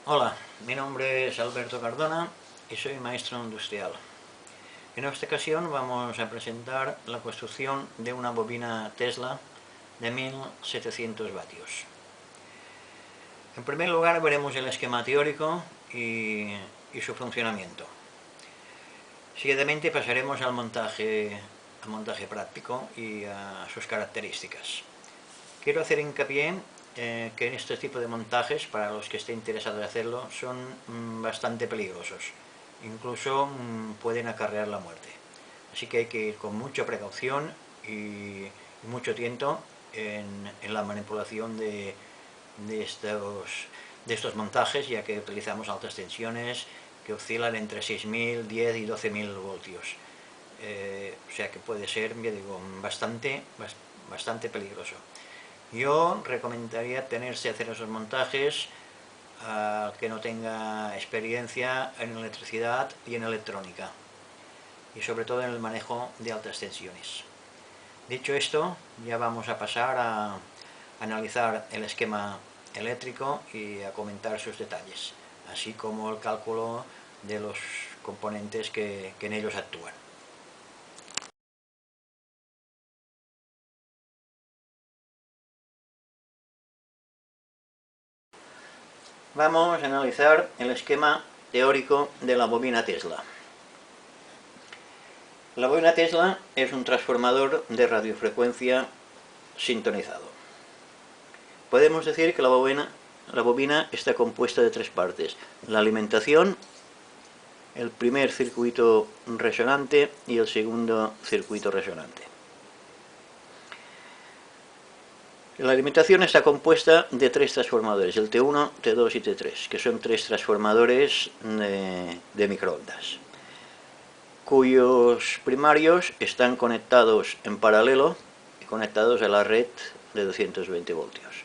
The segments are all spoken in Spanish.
Hola, mi nombre es Alberto Cardona y soy maestro industrial. En esta ocasión vamos a presentar la construcción de una bobina Tesla de 1700 vatios. En primer lugar veremos el esquema teórico y su funcionamiento. Seguidamente pasaremos al montaje práctico y a sus características. Quiero hacer hincapié que en este tipo de montajes, para los que estén interesados en hacerlo, son bastante peligrosos. Incluso pueden acarrear la muerte. Así que hay que ir con mucha precaución y mucho tiento en la manipulación de estos montajes, ya que utilizamos altas tensiones que oscilan entre 6.000, 10 y 12.000 voltios. O sea que puede ser, ya digo, bastante peligroso. Yo recomendaría hacer esos montajes al que no tenga experiencia en electricidad y en electrónica, y sobre todo en el manejo de altas tensiones. Dicho esto, ya vamos a pasar a analizar el esquema eléctrico y a comentar sus detalles, así como el cálculo de los componentes que en ellos actúan. Vamos a analizar el esquema teórico de la bobina Tesla. La bobina Tesla es un transformador de radiofrecuencia sintonizado. Podemos decir que la bobina está compuesta de tres partes: la alimentación, el primer circuito resonante y el segundo circuito resonante. La alimentación está compuesta de tres transformadores, el T1, T2 y T3, que son tres transformadores de microondas, cuyos primarios están conectados en paralelo y conectados a la red de 220 voltios.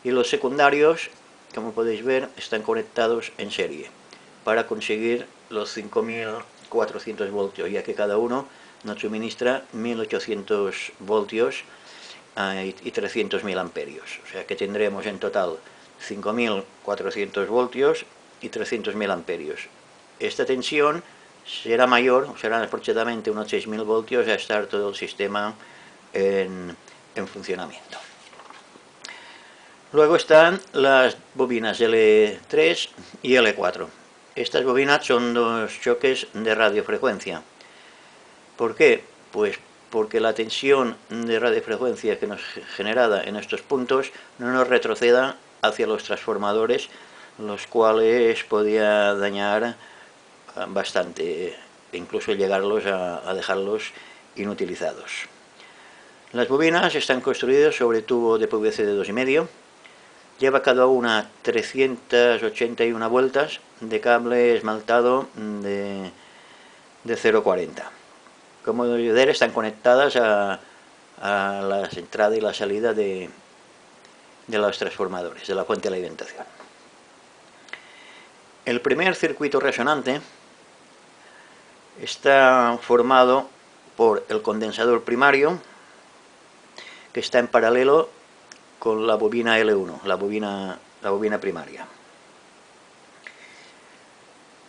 Y los secundarios, como podéis ver, están conectados en serie para conseguir los 5.400 voltios, ya que cada uno nos suministra 1.800 voltios y 300.000 amperios. O sea que tendremos en total 5.400 voltios y 300.000 amperios. Esta tensión será mayor, serán aproximadamente unos 6.000 voltios a estar todo el sistema en funcionamiento. Luego están las bobinas L3 y L4. Estas bobinas son dos choques de radiofrecuencia. ¿Por qué? Pues porque la tensión de radiofrecuencia que nos generada en estos puntos no nos retroceda hacia los transformadores, los cuales podía dañar bastante, incluso llegarlos a dejarlos inutilizados. Las bobinas están construidas sobre tubo de PVC de 2,5. Lleva cada una 381 vueltas de cable esmaltado de 0,40. Como podéis ver, están conectadas a la entrada y la salida de los transformadores, de la fuente de alimentación. El primer circuito resonante está formado por el condensador primario, que está en paralelo con la bobina L1, la bobina primaria.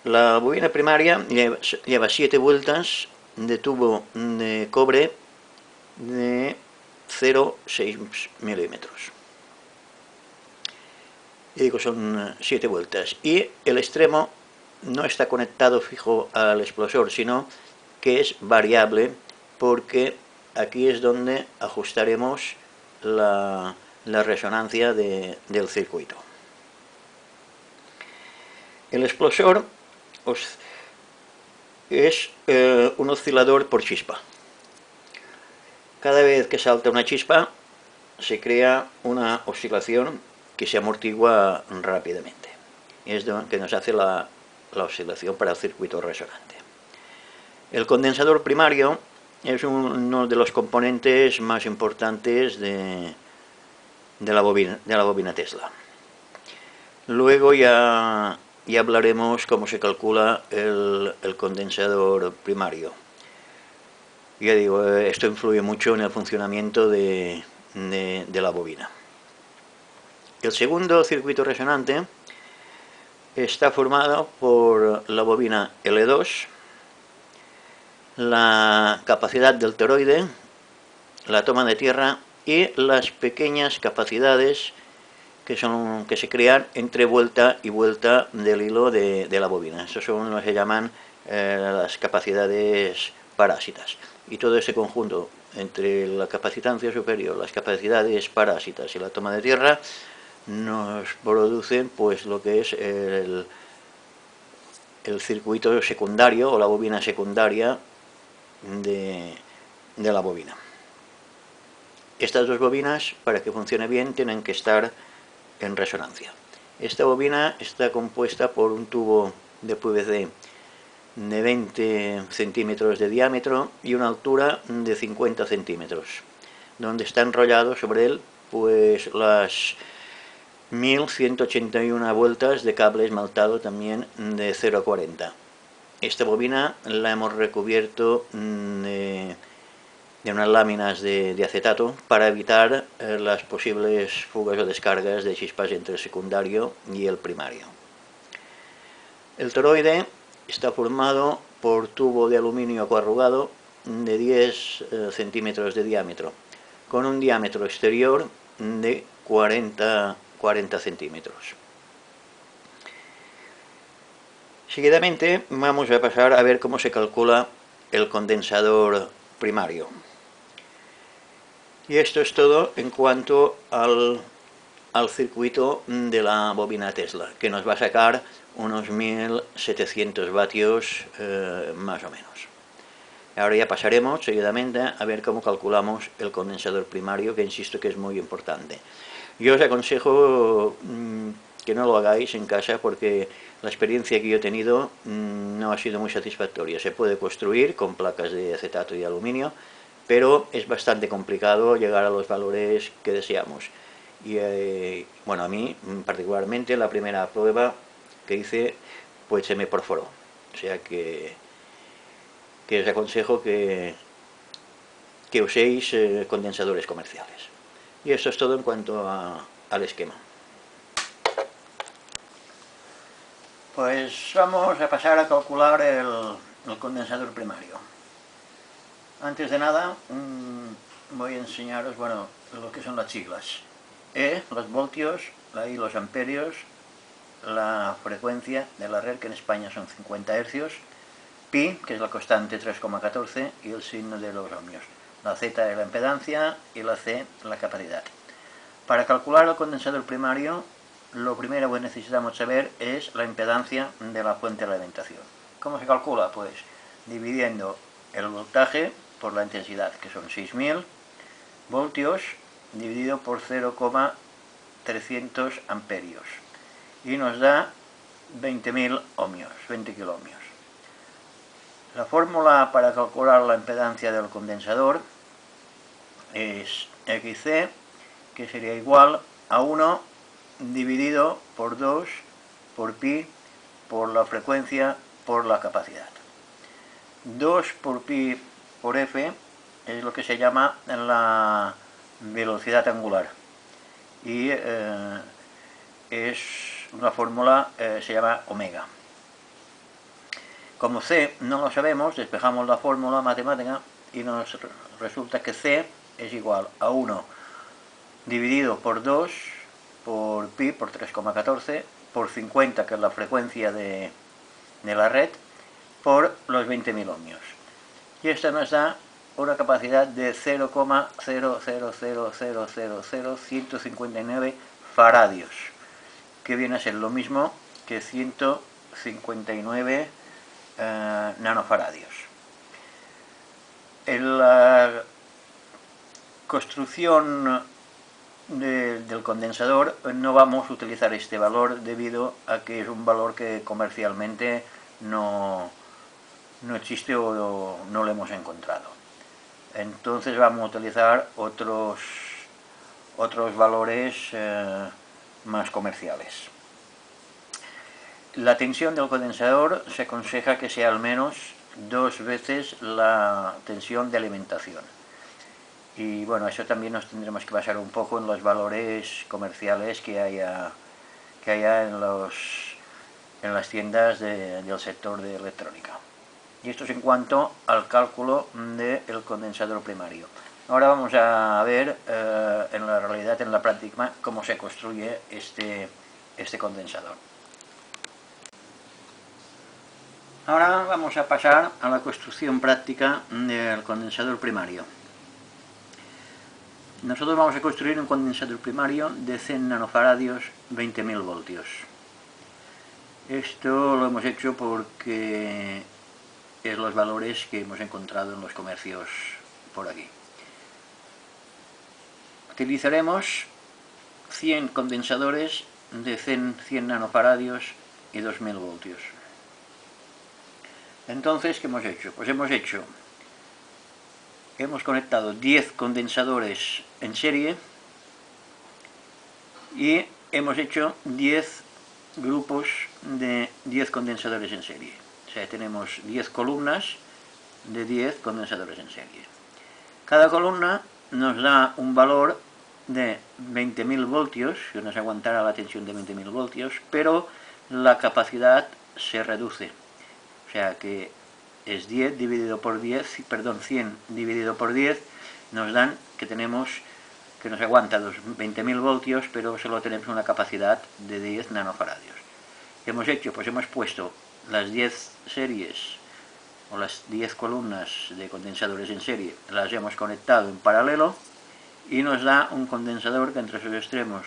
La bobina primaria lleva 7 vueltas de tubo de cobre de 0,6 milímetros. Y digo, son 7 vueltas. Y el extremo no está conectado fijo al explosor, sino que es variable, porque aquí es donde ajustaremos la resonancia del circuito. El explosor es un oscilador por chispa. Cada vez que salta una chispa se crea una oscilación que se amortigua rápidamente. Es lo que nos hace la oscilación para el circuito resonante. El condensador primario es uno de los componentes más importantes de la bobina Tesla. Luego ya hablaremos cómo se calcula el condensador primario. Ya digo, esto influye mucho en el funcionamiento de la bobina. El segundo circuito resonante está formado por la bobina L2, la capacidad del toroide, la toma de tierra y las pequeñas capacidades que se crean entre vuelta y vuelta del hilo de la bobina. Estos son lo que se llaman las capacidades parásitas. Y todo ese conjunto entre la capacitancia superior, las capacidades parásitas y la toma de tierra nos producen pues lo que es el circuito secundario o la bobina secundaria de la bobina. Estas dos bobinas, para que funcione bien, tienen que estar en resonancia. Esta bobina está compuesta por un tubo de PVC de 20 centímetros de diámetro y una altura de 50 centímetros, donde está enrollado sobre él pues las 1181 vueltas de cable esmaltado también de 0,40. Esta bobina la hemos recubierto de unas láminas de acetato para evitar las posibles fugas o descargas de chispas entre el secundario y el primario. El toroide está formado por tubo de aluminio coarrugado de 10 centímetros de diámetro, con un diámetro exterior de 40 centímetros. Seguidamente vamos a pasar a ver cómo se calcula el condensador primario. Y esto es todo en cuanto al circuito de la bobina Tesla, que nos va a sacar unos 1700 vatios más o menos. Ahora ya pasaremos seguidamente a ver cómo calculamos el condensador primario, que insisto que es muy importante. Yo os aconsejo que no lo hagáis en casa porque la experiencia que yo he tenido no ha sido muy satisfactoria. Se puede construir con placas de acetato y aluminio, pero es bastante complicado llegar a los valores que deseamos. Y bueno, a mí particularmente la primera prueba que hice pues se me perforó. O sea que os aconsejo que uséis condensadores comerciales. Y esto es todo en cuanto al esquema. Pues vamos a pasar a calcular el condensador primario. Antes de nada voy a enseñaros, bueno, lo que son las siglas. E, los voltios, la I, los amperios, la frecuencia de la red, que en España son 50 hercios, pi, que es la constante 3,14, y el signo de los ohmios. La Z es la impedancia y la C la capacidad. Para calcular el condensador primario, lo primero que necesitamos saber es la impedancia de la fuente de alimentación. ¿Cómo se calcula? Pues dividiendo el voltaje por la intensidad, que son 6000 voltios, dividido por 0,300 amperios. Y nos da 20.000 ohmios, 20 kiloohmios. La fórmula para calcular la impedancia del condensador es XC, que sería igual a 1 dividido por 2 por pi por la frecuencia por la capacidad. 2 por pi por F es lo que se llama la velocidad angular. Y es una fórmula, se llama omega. Como C no lo sabemos, despejamos la fórmula matemática y nos resulta que C es igual a 1 dividido por 2 por pi, por 3,14, por 50, que es la frecuencia de la red, por los 20.000 ohmios. Y esto nos da una capacidad de 0,00000159 faradios, que viene a ser lo mismo que 159 nanofaradios. En la construcción del condensador no vamos a utilizar este valor debido a que es un valor que comercialmente no existe o no lo hemos encontrado. Entonces vamos a utilizar otros valores más comerciales. La tensión del condensador se aconseja que sea al menos 2 veces la tensión de alimentación. Y bueno, eso también nos tendremos que basar un poco en los valores comerciales que haya en los en las tiendas del sector de electrónica. Y esto es en cuanto al cálculo del condensador primario. Ahora vamos a ver en la realidad, en la práctica, cómo se construye este condensador. Ahora vamos a pasar a la construcción práctica del condensador primario. Nosotros vamos a construir un condensador primario de 100 nanofaradios, 20.000 voltios. Esto lo hemos hecho porque es los valores que hemos encontrado en los comercios por aquí. Utilizaremos 100 condensadores de 100 nanofaradios y 2.000 voltios. Entonces, ¿qué hemos hecho? Pues hemos conectado 10 condensadores en serie y hemos hecho 10 grupos de 10 condensadores en serie. O sea, tenemos 10 columnas de 10 condensadores en serie. Cada columna nos da un valor de 20.000 voltios, que nos aguantará la tensión de 20.000 voltios, pero la capacidad se reduce. O sea que es 10 dividido por 10, perdón, 100 dividido por 10, nos dan que nos aguanta los 20.000 voltios, pero solo tenemos una capacidad de 10 nanofaradios. ¿Qué hemos hecho? Pues hemos puesto las 10 series o las 10 columnas de condensadores en serie, las hemos conectado en paralelo y nos da un condensador que entre sus extremos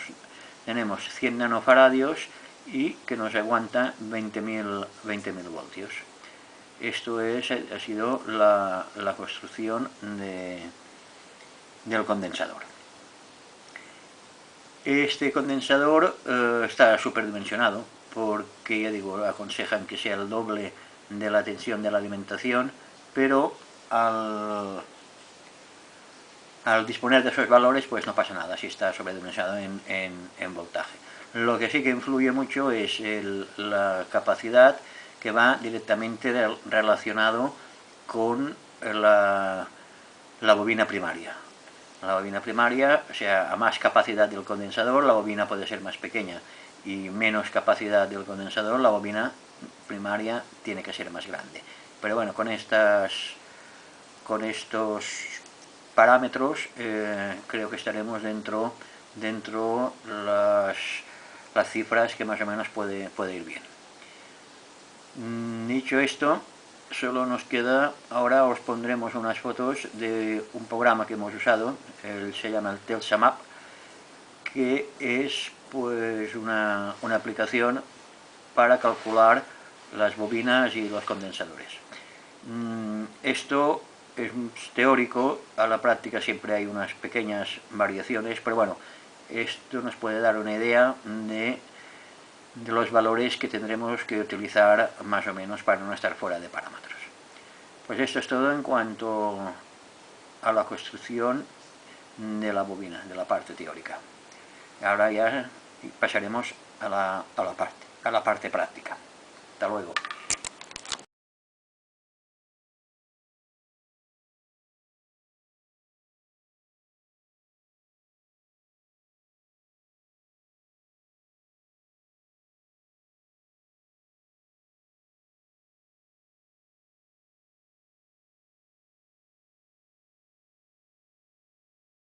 tenemos 100 nanofaradios y que nos aguanta 20.000 voltios. Esto ha sido la construcción del condensador. Este condensador está superdimensionado porque, ya digo, aconsejan que sea el doble de la tensión de la alimentación, pero al disponer de esos valores pues no pasa nada si está sobredimensionado en voltaje. Lo que sí que influye mucho es la capacidad, que va directamente relacionado con la bobina primaria. La bobina primaria, o sea, a más capacidad del condensador, la bobina puede ser más pequeña, y menos capacidad del condensador, la bobina primaria tiene que ser más grande. Pero bueno, con estos parámetros creo que estaremos dentro las cifras que más o menos puede ir bien. Dicho esto, solo nos queda, ahora os pondremos unas fotos de un programa que hemos usado, se llama el TelsaMap, que es pues una aplicación para calcular las bobinas y los condensadores. Esto es teórico, a la práctica siempre hay unas pequeñas variaciones, pero bueno, esto nos puede dar una idea de los valores que tendremos que utilizar más o menos para no estar fuera de parámetros. Pues esto es todo en cuanto a la construcción de la bobina, de la parte teórica. Ahora ya pasaremos a la parte práctica. Hasta luego.